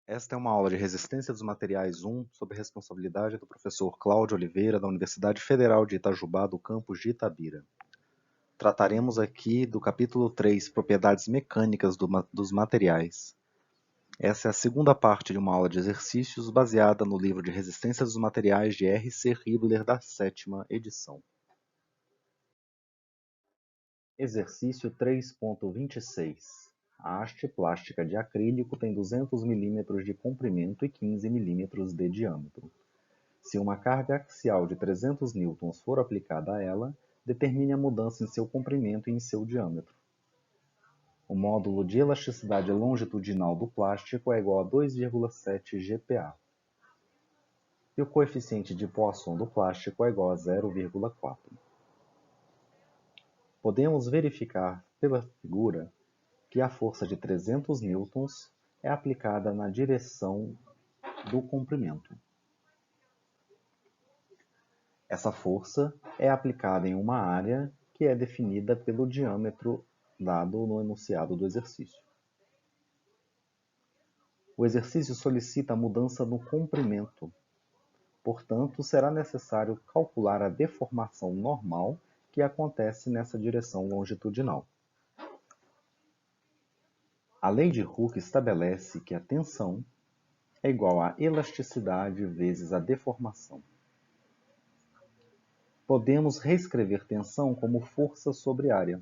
Esta é uma aula de Resistência dos Materiais 1, sob responsabilidade do professor Cláudio Oliveira, da Universidade Federal de Itajubá, do campus de Itabira. Trataremos aqui do capítulo 3, Propriedades Mecânicas dos Materiais. Essa é a segunda parte de uma aula de exercícios baseada no livro de Resistência dos Materiais de R.C. Hibbeler, da 7ª edição. Exercício 3.26. A haste plástica de acrílico tem 200 mm de comprimento e 15 mm de diâmetro. Se uma carga axial de 300 N for aplicada a ela, determine a mudança em seu comprimento e em seu diâmetro. O módulo de elasticidade longitudinal do plástico é igual a 2,7 GPa. E o coeficiente de Poisson do plástico é igual a 0,4. Podemos verificar pela figura que a força de 300 N é aplicada na direção do comprimento. Essa força é aplicada em uma área que é definida pelo diâmetro dado no enunciado do exercício. O exercício solicita a mudança no comprimento. Portanto, será necessário calcular a deformação normal que acontece nessa direção longitudinal. A lei de Hooke estabelece que a tensão é igual à elasticidade vezes a deformação. Podemos reescrever tensão como força sobre área.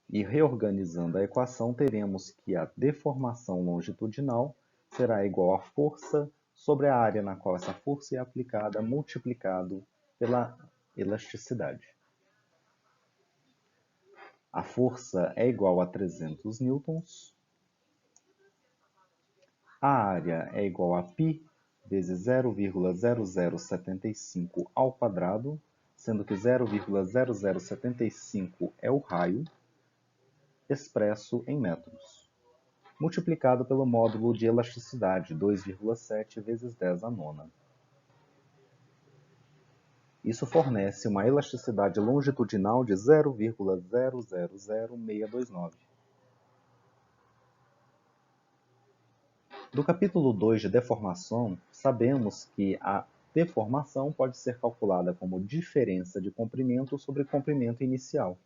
E reorganizando a equação, teremos que a deformação longitudinal será igual à força sobre a área na qual essa força é aplicada, multiplicado pela elasticidade. A força é igual a 300 newtons. A área é igual a π vezes 0,0075 ao quadrado, sendo que 0,0075 é o raio, expresso em metros, multiplicado pelo módulo de elasticidade, 2,7 vezes 10 à nona. Isso fornece uma elasticidade longitudinal de 0,000629. Do capítulo 2 de deformação, sabemos que a deformação pode ser calculada como diferença de comprimento sobre comprimento inicial.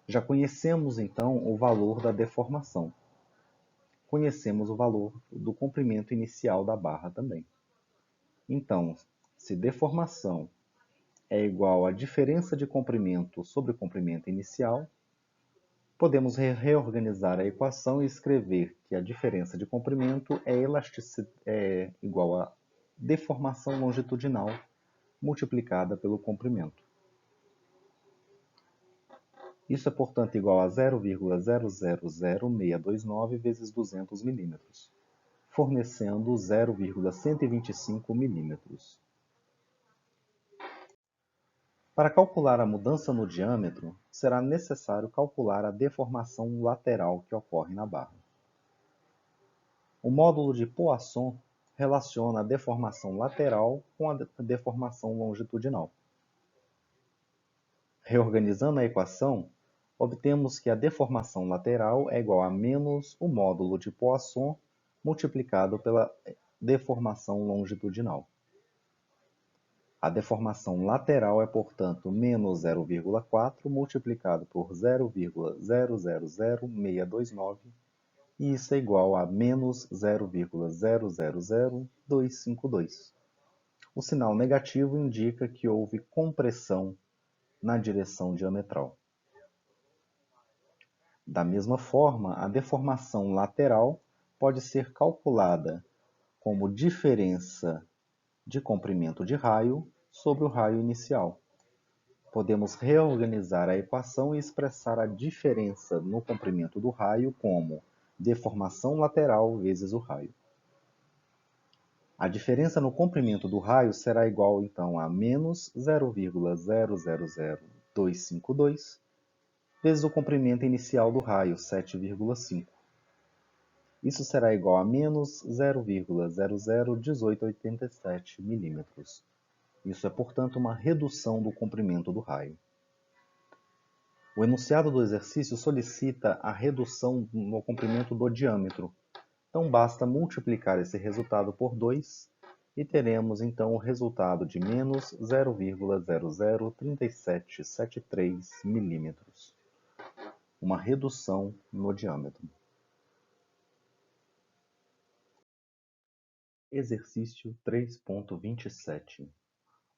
Já conhecemos, então, o valor da deformação. Conhecemos o valor do comprimento inicial da barra também. Então, se deformação é igual à diferença de comprimento sobre comprimento inicial, podemos reorganizar a equação e escrever que a diferença de comprimento é igual a deformação longitudinal multiplicada pelo comprimento. Isso é, portanto, igual a 0,000629 vezes 200 mm, fornecendo 0,125 mm. Para calcular a mudança no diâmetro, será necessário calcular a deformação lateral que ocorre na barra. O módulo de Poisson relaciona a deformação lateral com a deformação longitudinal. Reorganizando a equação, obtemos que a deformação lateral é igual a menos o módulo de Poisson multiplicado pela deformação longitudinal. A deformação lateral é, portanto, menos 0,4 multiplicado por 0,000629, e isso é igual a menos 0,000252. O sinal negativo indica que houve compressão na direção diametral. Da mesma forma, a deformação lateral pode ser calculada como diferença de comprimento de raio sobre o raio inicial. Podemos reorganizar a equação e expressar a diferença no comprimento do raio como deformação lateral vezes o raio. A diferença no comprimento do raio será igual, então, a menos 0,000252 vezes o comprimento inicial do raio, 7,5. Isso será igual a menos 0,001887 mm. Isso é, portanto, uma redução do comprimento do raio. O enunciado do exercício solicita a redução no comprimento do diâmetro. Então, basta multiplicar esse resultado por 2 e teremos, então, o resultado de menos 0,003773 milímetros. Uma redução no diâmetro. Exercício 3.27.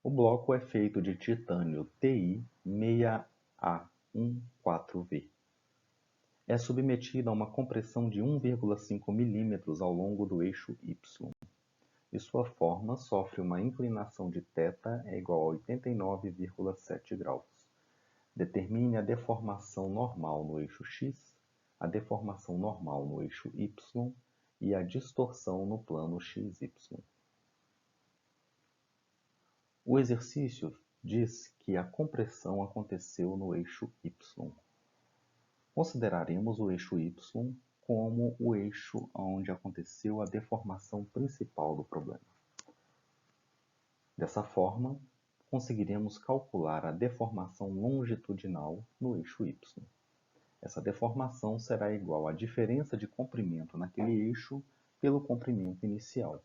O bloco é feito de titânio Ti 6A14V. É submetido a uma compressão de 1,5 mm ao longo do eixo Y. E sua forma sofre uma inclinação de θ igual a 89,7 graus. Determine a deformação normal no eixo X, a deformação normal no eixo Y e a distorção no plano XY. O exercício diz que a compressão aconteceu no eixo Y. Consideraremos o eixo Y como o eixo onde aconteceu a deformação principal do problema. Dessa forma, conseguiremos calcular a deformação longitudinal no eixo Y. Essa deformação será igual à diferença de comprimento naquele eixo pelo comprimento inicial.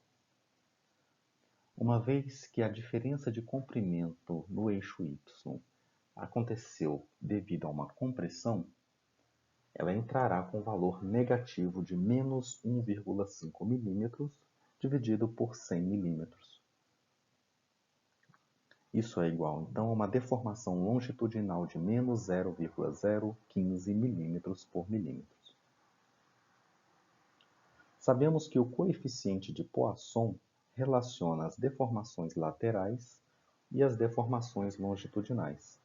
Uma vez que a diferença de comprimento no eixo Y aconteceu devido a uma compressão, ela entrará com valor negativo de menos 1,5 mm dividido por 100 mm. Isso é igual, então, a uma deformação longitudinal de menos 0,015 mm por milímetro. Sabemos que o coeficiente de Poisson relaciona as deformações laterais e as deformações longitudinais.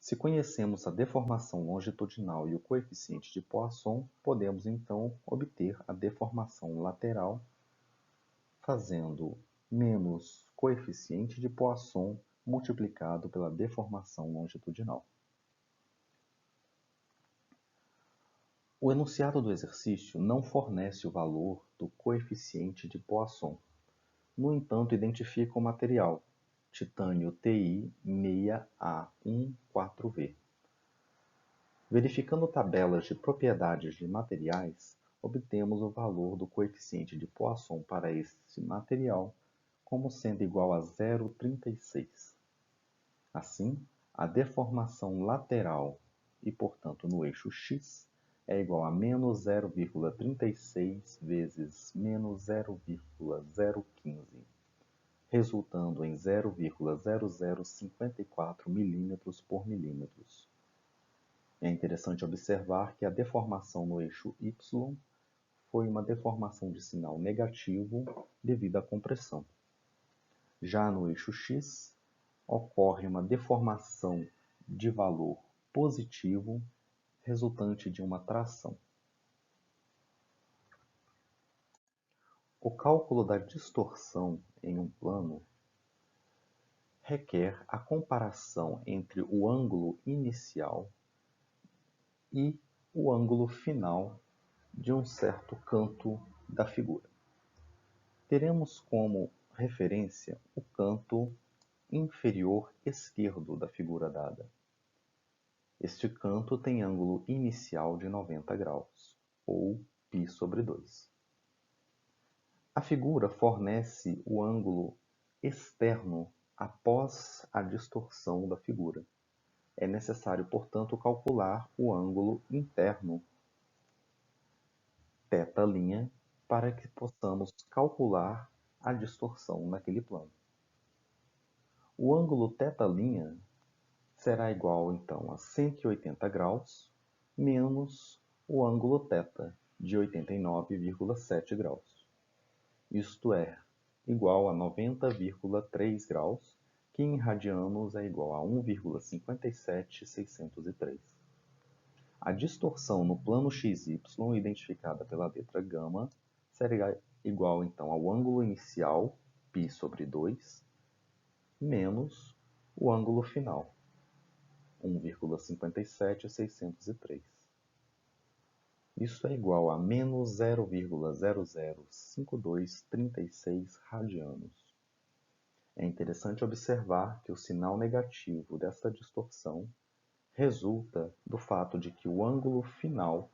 Se conhecemos a deformação longitudinal e o coeficiente de Poisson, podemos então obter a deformação lateral fazendo menos coeficiente de Poisson multiplicado pela deformação longitudinal. O enunciado do exercício não fornece o valor do coeficiente de Poisson. No entanto, identifica o material, titânio Ti 6A14V. Verificando tabelas de propriedades de materiais, obtemos o valor do coeficiente de Poisson para esse material como sendo igual a 0,36. Assim, a deformação lateral e, portanto, no eixo X é igual a menos 0,36 vezes menos 0,015, resultando em 0,0054 milímetros por milímetros. É interessante observar que a deformação no eixo Y foi uma deformação de sinal negativo devido à compressão. Já no eixo X, ocorre uma deformação de valor positivo resultante de uma tração. O cálculo da distorção em um plano requer a comparação entre o ângulo inicial e o ângulo final de um certo canto da figura. Teremos como referência o canto inferior esquerdo da figura dada. Este canto tem ângulo inicial de 90 graus, ou π/2. A figura fornece o ângulo externo após a distorção da figura. É necessário, portanto, calcular o ângulo interno, θ', para que possamos calcular a distorção naquele plano. O ângulo θ' será igual, então, a 180 graus menos o ângulo θ de 89,7 graus. Isto é, igual a 90,3 graus, que em radianos é igual a 1,57603. A distorção no plano XY, identificada pela letra γ, será igual então ao ângulo inicial, π/2, menos o ângulo final, 1,57603. Isso é igual a menos 0,005236 radianos. É interessante observar que o sinal negativo desta distorção resulta do fato de que o ângulo final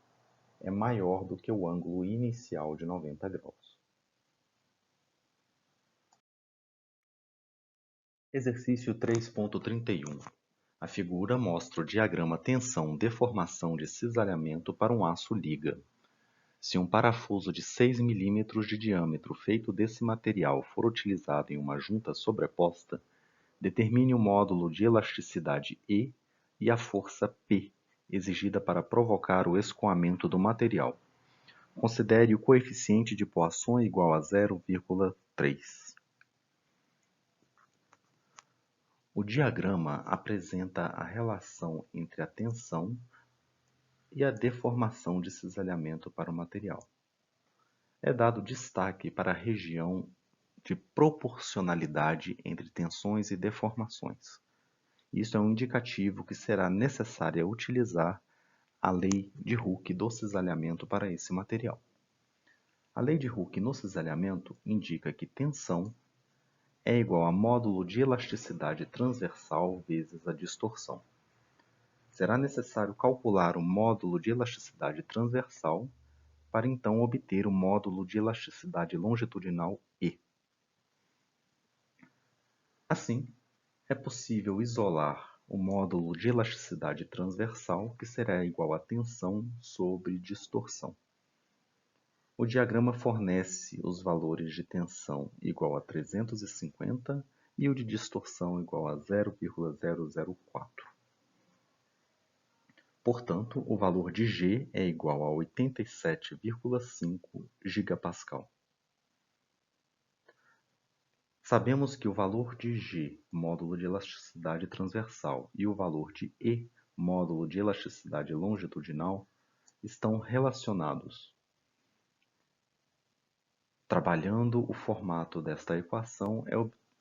é maior do que o ângulo inicial de 90 graus. Exercício 3.31. A figura mostra o diagrama tensão-deformação de cisalhamento para um aço liga. Se um parafuso de 6 mm de diâmetro feito desse material for utilizado em uma junta sobreposta, determine o módulo de elasticidade E e a força P exigida para provocar o escoamento do material. Considere o coeficiente de Poisson igual a 0,3. O diagrama apresenta a relação entre a tensão e a deformação de cisalhamento para o material. É dado destaque para a região de proporcionalidade entre tensões e deformações. Isso é um indicativo que será necessário utilizar a lei de Hooke do cisalhamento para esse material. A lei de Hooke no cisalhamento indica que tensão é igual a módulo de elasticidade transversal vezes a distorção. Será necessário calcular o módulo de elasticidade transversal para então obter o módulo de elasticidade longitudinal E. Assim, é possível isolar o módulo de elasticidade transversal, que será igual a tensão sobre distorção. O diagrama fornece os valores de tensão igual a 350 e o de distorção igual a 0,004. Portanto, o valor de G é igual a 87,5 GPa. Sabemos que o valor de G, módulo de elasticidade transversal, e o valor de E, módulo de elasticidade longitudinal, estão relacionados. Trabalhando o formato desta equação,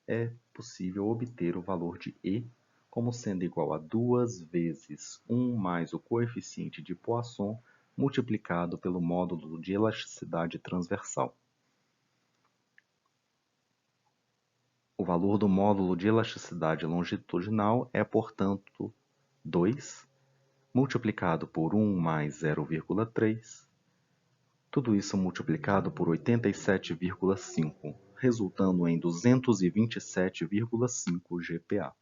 é possível obter o valor de E como sendo igual a 2 vezes 1 mais o coeficiente de Poisson multiplicado pelo módulo de elasticidade transversal. O valor do módulo de elasticidade longitudinal é, portanto, 2 multiplicado por 1 mais 0,3, tudo isso multiplicado por 87,5, resultando em 227,5 GPa.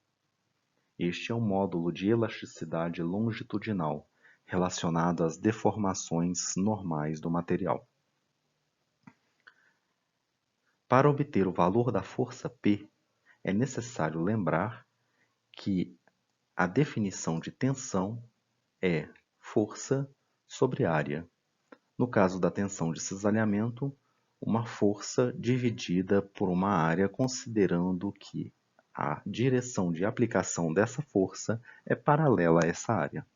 Este é o módulo de elasticidade longitudinal relacionado às deformações normais do material. Para obter o valor da força P, é necessário lembrar que a definição de tensão é força sobre área. No caso da tensão de cisalhamento, uma força dividida por uma área, considerando que a direção de aplicação dessa força é paralela a essa área.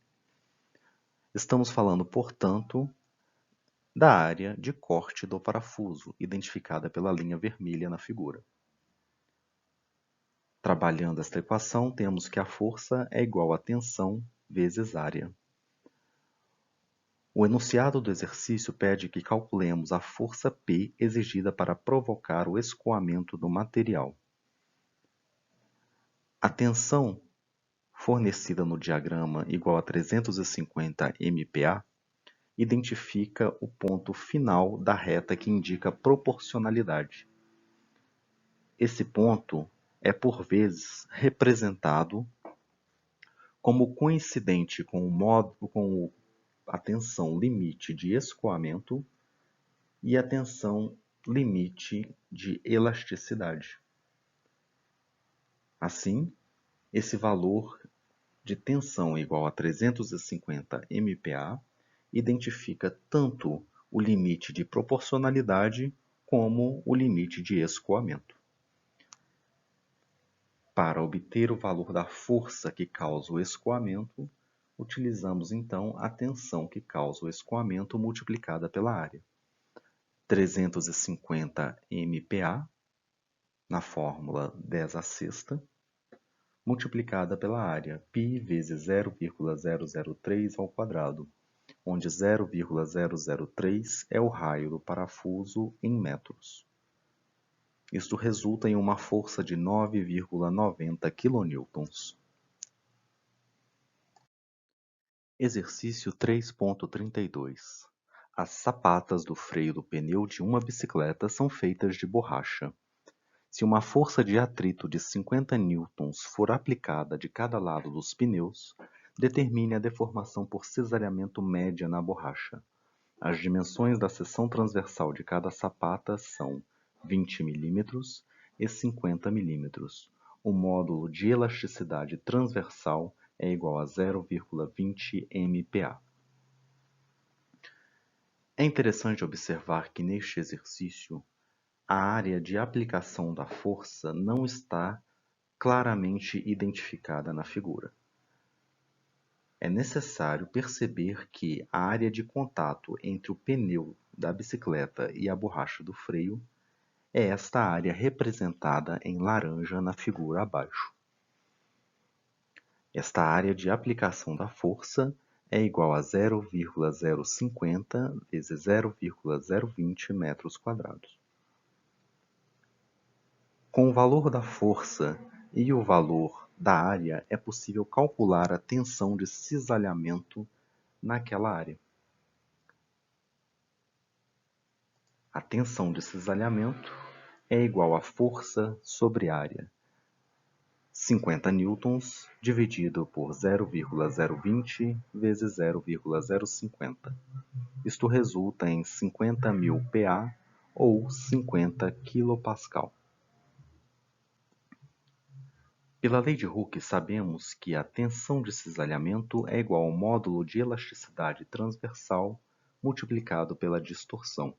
Estamos falando, portanto, da área de corte do parafuso, identificada pela linha vermelha na figura. Trabalhando esta equação, temos que a força é igual a tensão vezes área. O enunciado do exercício pede que calculemos a força P exigida para provocar o escoamento do material. A tensão fornecida no diagrama igual a 350 MPa identifica o ponto final da reta que indica proporcionalidade. Esse ponto é por vezes representado como coincidente com a tensão limite de escoamento e a tensão limite de elasticidade. Assim, esse valor de tensão igual a 350 MPa identifica tanto o limite de proporcionalidade como o limite de escoamento. Para obter o valor da força que causa o escoamento, utilizamos então a tensão que causa o escoamento multiplicada pela área. 350 MPa, na fórmula 10 a sexta, multiplicada pela área, π vezes 0,003 ao quadrado, onde 0,003 é o raio do parafuso em metros. Isto resulta em uma força de 9,90 kN. Exercício 3.32. As sapatas do freio do pneu de uma bicicleta são feitas de borracha. Se uma força de atrito de 50 newtons for aplicada de cada lado dos pneus, determine a deformação por cisalhamento média na borracha. As dimensões da seção transversal de cada sapata são 20 mm e 50 mm. O módulo de elasticidade transversal é igual a 0,20 MPa. É interessante observar que neste exercício, a área de aplicação da força não está claramente identificada na figura. É necessário perceber que a área de contato entre o pneu da bicicleta e a borracha do freio é esta área representada em laranja na figura abaixo. Esta área de aplicação da força é igual a 0,050 vezes 0,020 metros quadrados. Com o valor da força e o valor da área, é possível calcular a tensão de cisalhamento naquela área. A tensão de cisalhamento é igual a força sobre área. 50 newtons dividido por 0,020 vezes 0,050. Isto resulta em 50.000 PA ou 50 kPa. Pela lei de Hooke, sabemos que a tensão de cisalhamento é igual ao módulo de elasticidade transversal multiplicado pela distorção.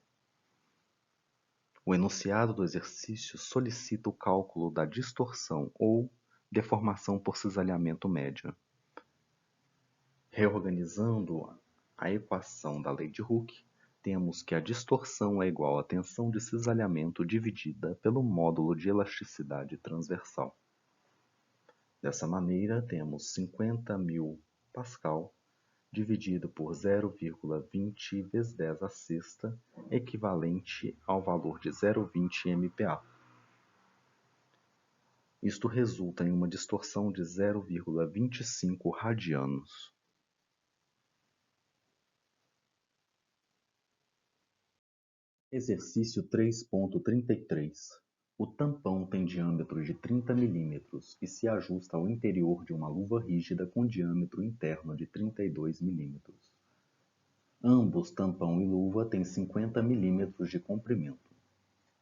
O enunciado do exercício solicita o cálculo da distorção ou deformação por cisalhamento média. Reorganizando a equação da lei de Hooke, temos que a distorção é igual à tensão de cisalhamento dividida pelo módulo de elasticidade transversal. Dessa maneira, temos 50.000 Pascal dividido por 0,20 vezes 10 a sexta, equivalente ao valor de 0,20 MPa. Isto resulta em uma distorção de 0,25 radianos. Exercício 3.33. O tampão tem diâmetro de 30 mm e se ajusta ao interior de uma luva rígida com diâmetro interno de 32 mm. Ambos, tampão e luva, têm 50 mm de comprimento.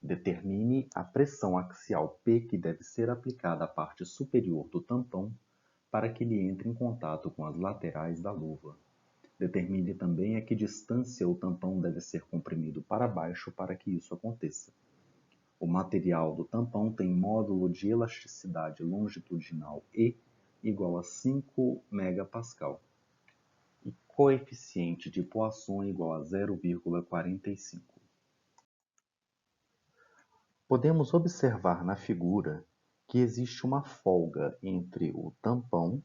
Determine a pressão axial P que deve ser aplicada à parte superior do tampão para que ele entre em contato com as laterais da luva. Determine também a que distância o tampão deve ser comprimido para baixo para que isso aconteça. O material do tampão tem módulo de elasticidade longitudinal E igual a 5 MPa e coeficiente de Poisson igual a 0,45. Podemos observar na figura que existe uma folga entre o tampão,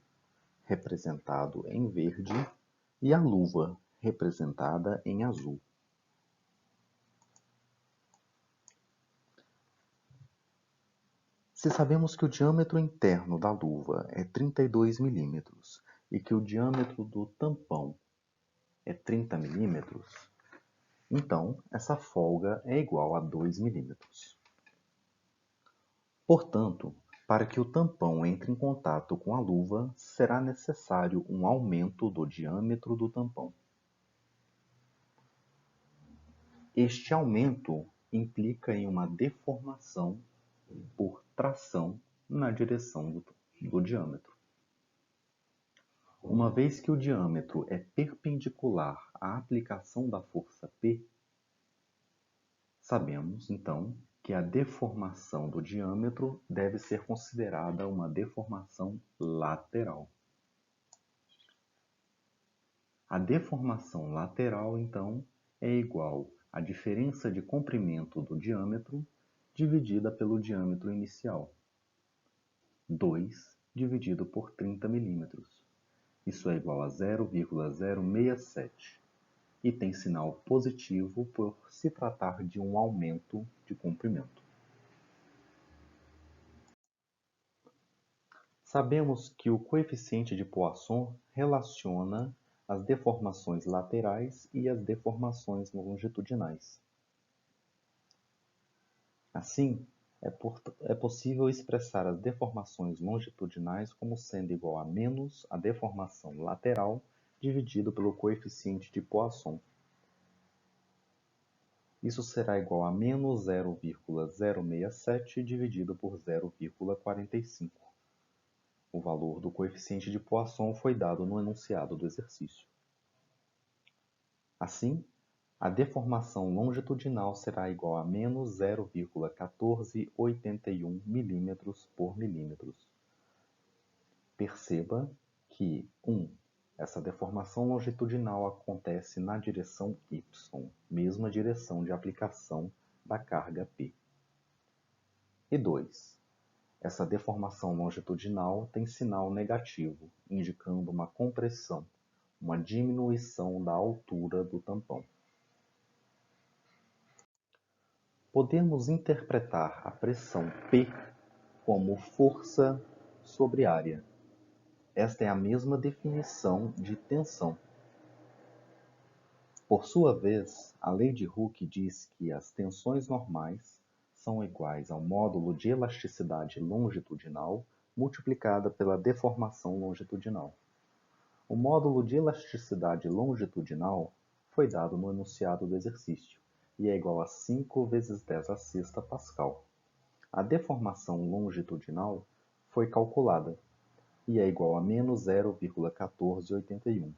representado em verde, e a luva, representada em azul. Se sabemos que o diâmetro interno da luva é 32 mm e que o diâmetro do tampão é 30 mm, então essa folga é igual a 2 mm. Portanto, para que o tampão entre em contato com a luva, será necessário um aumento do diâmetro do tampão. Este aumento implica em uma deformação por tração na direção do diâmetro. Uma vez que o diâmetro é perpendicular à aplicação da força P, sabemos, então, que a deformação do diâmetro deve ser considerada uma deformação lateral. A deformação lateral, então, é igual à diferença de comprimento do diâmetro dividida pelo diâmetro inicial, 2 dividido por 30 mm. Isso é igual a 0,067 e tem sinal positivo por se tratar de um aumento de comprimento. Sabemos que o coeficiente de Poisson relaciona as deformações laterais e as deformações longitudinais. Assim, é possível expressar as deformações longitudinais como sendo igual a menos a deformação lateral dividido pelo coeficiente de Poisson. Isso será igual a menos 0,067 dividido por 0,45. O valor do coeficiente de Poisson foi dado no enunciado do exercício. Assim, a deformação longitudinal será igual a menos 0,1481 milímetros por milímetros. Perceba que, 1. Essa deformação longitudinal acontece na direção y, mesma direção de aplicação da carga P. E 2. Essa deformação longitudinal tem sinal negativo, indicando uma compressão, uma diminuição da altura do tampão. Podemos interpretar a pressão P como força sobre área. Esta é a mesma definição de tensão. Por sua vez, a lei de Hooke diz que as tensões normais são iguais ao módulo de elasticidade longitudinal multiplicada pela deformação longitudinal. O módulo de elasticidade longitudinal foi dado no enunciado do exercício e é igual a 5 vezes 10 a sexta Pascal. A deformação longitudinal foi calculada e é igual a menos 0,1481.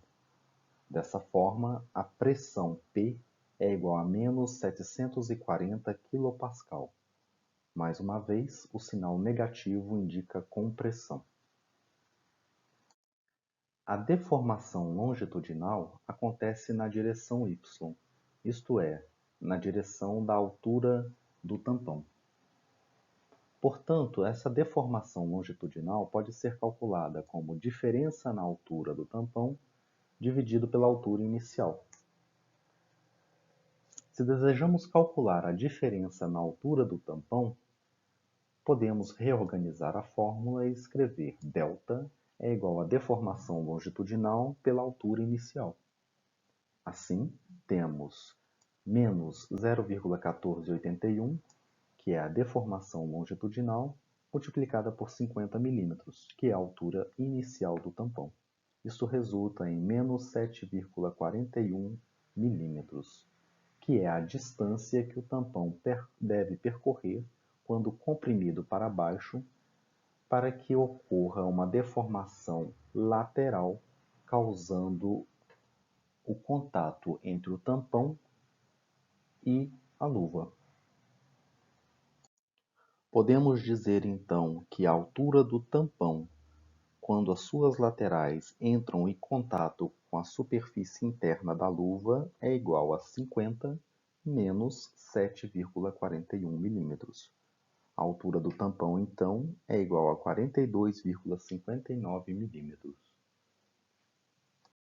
Dessa forma, a pressão P é igual a menos 740 kPa. Mais uma vez, o sinal negativo indica compressão. A deformação longitudinal acontece na direção y, isto é, na direção da altura do tampão. Portanto, essa deformação longitudinal pode ser calculada como diferença na altura do tampão dividido pela altura inicial. Se desejamos calcular a diferença na altura do tampão, podemos reorganizar a fórmula e escrever delta é igual a deformação longitudinal pela altura inicial. Assim, temos menos 0,1481, que é a deformação longitudinal, multiplicada por 50 milímetros, que é a altura inicial do tampão. Isto resulta em menos 7,41 milímetros, que é a distância que o tampão deve percorrer quando comprimido para baixo, para que ocorra uma deformação lateral, causando o contato entre o tampão e a luva. Podemos dizer então que a altura do tampão, quando as suas laterais entram em contato com a superfície interna da luva, é igual a 50 menos 7,41 milímetros. A altura do tampão, então, é igual a 42,59 milímetros.